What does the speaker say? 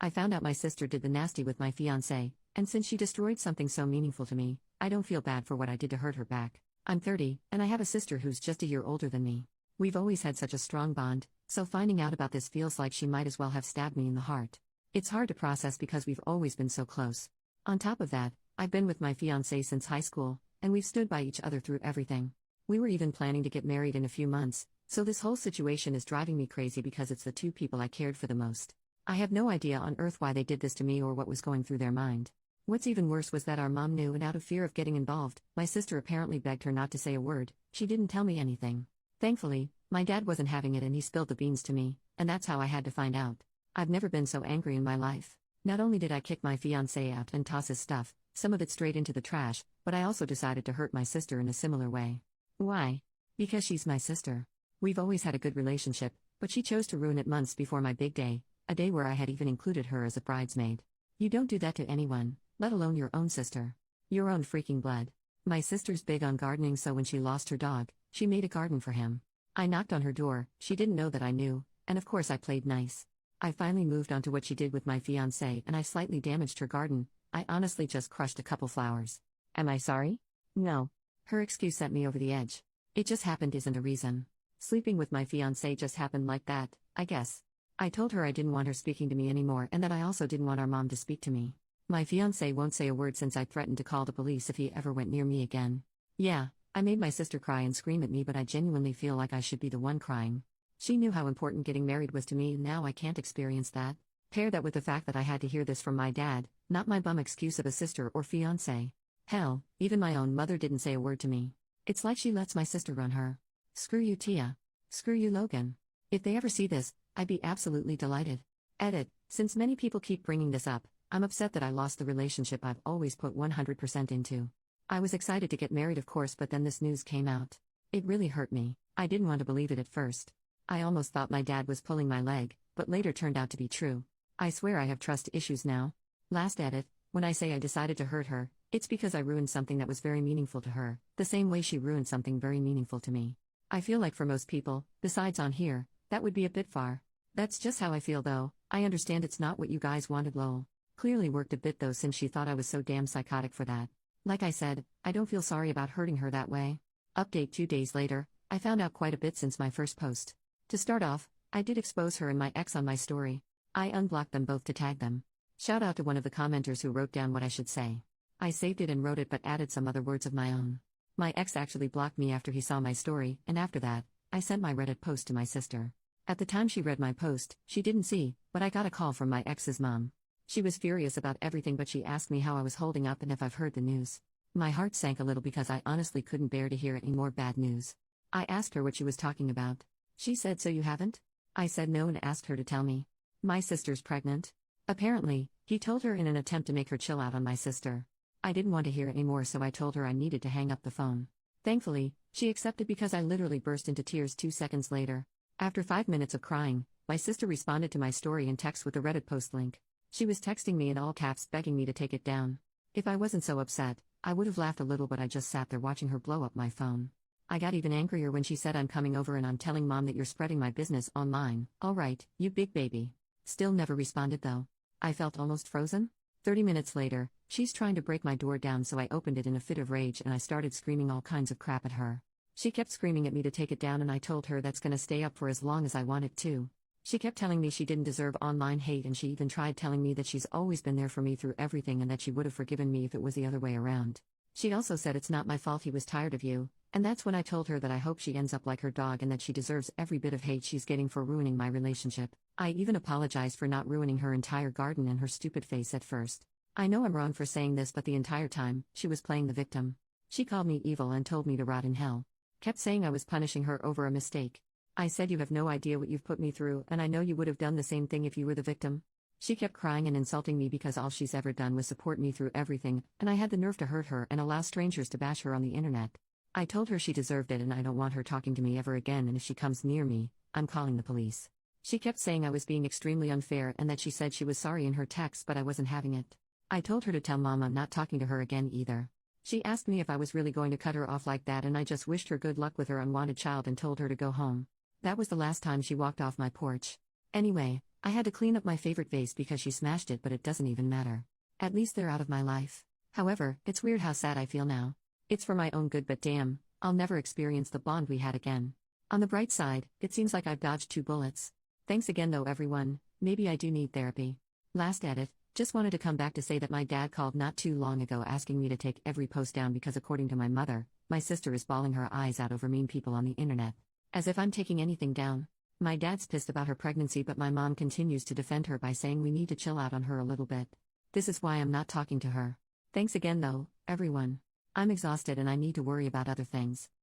I found out my sister did the nasty with my fiancé, and since she destroyed something so meaningful to me, I don't feel bad for what I did to hurt her back. I'm 30, and I have a sister who's just a year older than me. We've always had such a strong bond, so finding out about this feels like she might as well have stabbed me in the heart. It's hard to process because we've always been so close. On top of that, I've been with my fiancé since high school, and we've stood by each other through everything. We were even planning to get married in a few months, so this whole situation is driving me crazy because it's the two people I cared for the most. I have no idea on earth why they did this to me or what was going through their mind. What's even worse was that our mom knew, and out of fear of getting involved, my sister apparently begged her not to say a word. She didn't tell me anything. Thankfully, my dad wasn't having it and he spilled the beans to me, and that's how I had to find out. I've never been so angry in my life. Not only did I kick my fiancé out and toss his stuff, some of it straight into the trash, but I also decided to hurt my sister in a similar way. Why? Because she's my sister. We've always had a good relationship, but she chose to ruin it months before my big day, a day where I had even included her as a bridesmaid. You don't do that to anyone, let alone your own sister. Your own freaking blood. My sister's big on gardening, so when she lost her dog, she made a garden for him. I knocked on her door, she didn't know that I knew, and of course I played nice. I finally moved on to what she did with my fiancé, and I slightly damaged her garden. I honestly just crushed a couple flowers. Am I sorry? No. Her excuse sent me over the edge. It just happened isn't a reason. Sleeping with my fiancé just happened like that, I guess. I told her I didn't want her speaking to me anymore and that I also didn't want our mom to speak to me. My fiancé won't say a word since I threatened to call the police if he ever went near me again. Yeah, I made my sister cry and scream at me, but I genuinely feel like I should be the one crying. She knew how important getting married was to me, and now I can't experience that. Pair that with the fact that I had to hear this from my dad, not my bum excuse of a sister or fiancé. Hell, even my own mother didn't say a word to me. It's like she lets my sister run her. Screw you, Tia. Screw you, Logan. If they ever see this, I'd be absolutely delighted. Edit. Since many people keep bringing this up, I'm upset that I lost the relationship I've always put 100% into. I was excited to get married, of course, but then this news came out. It really hurt me. I didn't want to believe it at first. I almost thought my dad was pulling my leg, but later turned out to be true. I swear I have trust issues now. Last edit. When I say I decided to hurt her, it's because I ruined something that was very meaningful to her, the same way she ruined something very meaningful to me. I feel like for most people, besides on here, that would be a bit far. That's just how I feel though. I understand it's not what you guys wanted, lol. Clearly worked a bit though, since she thought I was so damn psychotic for that. Like I said, I don't feel sorry about hurting her that way. Update 2 days later, I found out quite a bit since my first post. To start off, I did expose her and my ex on my story. I unblocked them both to tag them. Shout out to one of the commenters who wrote down what I should say. I saved it and wrote it but added some other words of my own. My ex actually blocked me after he saw my story, and after that, I sent my Reddit post to my sister. At the time she read my post, she didn't see, but I got a call from my ex's mom. She was furious about everything, but she asked me how I was holding up and if I've heard the news. My heart sank a little because I honestly couldn't bear to hear any more bad news. I asked her what she was talking about. She said, "So you haven't?" I said no and asked her to tell me. My sister's pregnant. Apparently, he told her in an attempt to make her chill out on my sister. I didn't want to hear anymore, so I told her I needed to hang up the phone. Thankfully, she accepted because I literally burst into tears 2 seconds later. After 5 minutes of crying, my sister responded to my story in text with a Reddit post link. She was texting me in all caps begging me to take it down. If I wasn't so upset, I would have laughed a little, but I just sat there watching her blow up my phone. I got even angrier when she said, "I'm coming over and I'm telling mom that you're spreading my business online." Alright, you big baby. Still never responded though. I felt almost frozen. 30 minutes later, she's trying to break my door down, so I opened it in a fit of rage and I started screaming all kinds of crap at her. She kept screaming at me to take it down and I told her that's gonna stay up for as long as I want it to. She kept telling me she didn't deserve online hate, and she even tried telling me that she's always been there for me through everything and that she would have forgiven me if it was the other way around. She also said it's not my fault he was tired of you, and that's when I told her that I hope she ends up like her dog and that she deserves every bit of hate she's getting for ruining my relationship. I even apologized for not ruining her entire garden and her stupid face at first. I know I'm wrong for saying this, but the entire time, she was playing the victim. She called me evil and told me to rot in hell. Kept saying I was punishing her over a mistake. I said, "You have no idea what you've put me through, and I know you would have done the same thing if you were the victim." She kept crying and insulting me because all she's ever done was support me through everything, and I had the nerve to hurt her and allow strangers to bash her on the internet. I told her she deserved it and I don't want her talking to me ever again, and if she comes near me, I'm calling the police. She kept saying I was being extremely unfair and that she said she was sorry in her text, but I wasn't having it. I told her to tell mom I'm not talking to her again either. She asked me if I was really going to cut her off like that, and I just wished her good luck with her unwanted child and told her to go home. That was the last time she walked off my porch. Anyway, I had to clean up my favorite vase because she smashed it, but it doesn't even matter. At least they're out of my life. However, it's weird how sad I feel now. It's for my own good, but damn, I'll never experience the bond we had again. On the bright side, it seems like I've dodged 2 bullets. Thanks again though everyone, maybe I do need therapy. Last edit, just wanted to come back to say that my dad called not too long ago asking me to take every post down because according to my mother, my sister is bawling her eyes out over mean people on the internet. As if I'm taking anything down. My dad's pissed about her pregnancy, but my mom continues to defend her by saying we need to chill out on her a little bit. This is why I'm not talking to her. Thanks again though, everyone. I'm exhausted and I need to worry about other things.